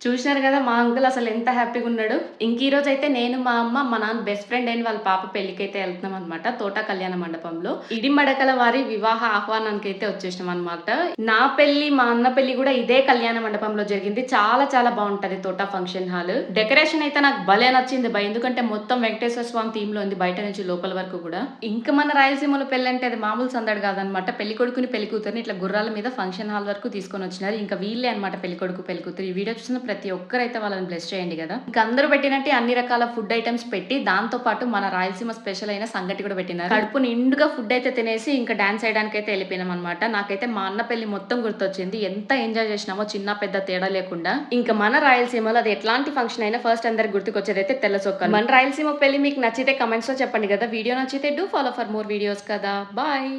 చూసినారు కదా మా అంకుల్ అసలు ఎంత హ్యాపీగా ఉన్నాడు. ఇంక ఈ రోజు అయితే నేను మా అమ్మ మా నాన్న బెస్ట్ ఫ్రెండ్ అయిన వాళ్ళ పాప పెళ్లికైతే వెళ్తున్నాం అనమాట. తోట కళ్యాణ మండపంలో ఇడిమడకల వారి వివాహ ఆహ్వానానికి అయితే వచ్చేసినాం అనమాట. నా పెళ్లి మా అన్న పెళ్లి కూడా ఇదే కళ్యాణ మండపంలో జరిగింది. చాలా చాలా బాగుంటది తోట ఫంక్షన్ హాల్. డెకరేషన్ అయితే నాకు భలే నచ్చింది బా, ఎందుకంటే మొత్తం వెంకటేశ్వర స్వామి థీమ్ లో ఉంది బయట నుంచి లోపల వరకు కూడా. ఇంకా మన రాయలసీమలో పెళ్లి అంటే అది మామూలు సందడి కాదనమాట. పెళ్లి కొడుకుని పెళ్లి కూతురుని ఇట్లా గుర్రాల మీద ఫంక్షన్ హాల్ వరకు తీసుకొని వచ్చినారు. ఇంకా వీళ్ళే అనమాట పెళ్లి కొడుకు పెళ్లి కూతురు. ఈ వీడియో చూసిన ప్రతి ఒక్కరైతే వాళ్ళని బ్లెస్ చేయండి కదా. ఇంకా అందరూ పెట్టినట్టు అన్ని రకాల ఫుడ్ ఐటమ్స్ పెట్టి దాంతో పాటు మన రాయలసీమ స్పెషల్ అయిన సంగటి కూడా పెట్టినారు. కడుపు నిండుగా ఫుడ్ అయితే తినేసి ఇంకా డాన్స్ చేయడానికి అయితే వెళ్ళిపోయినాం అనమాట. నాకైతే మా అన్న పెళ్లి మొత్తం గుర్తొచ్చింది. ఎంత ఎంజాయ్ చేసినామో చిన్న పెద్ద తేడా లేకుండా. ఇంకా మన రాయలసీమలో అది ఎట్లాంటి ఫంక్షన్ అయినా ఫస్ట్ అందరికి గుర్తుకొచ్చేది అయితే తెల్ల చొక్కా. మన రాయలసీమ పెళ్లి మీకు నచ్చితే కమెంట్స్ లో చెప్పండి కదా. వీడియో నచ్చితే do follow for more videos కదా. బాయ్.